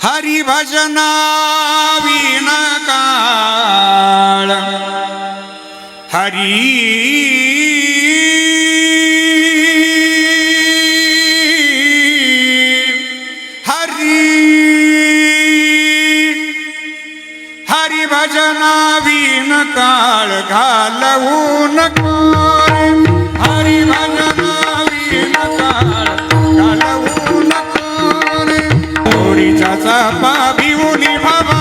हरी भजना विण काळ हरी हरी हरी भजना विण काळ घालवू नको हरी भजना विण काळ घालवू नको चा चापा भिवून भावा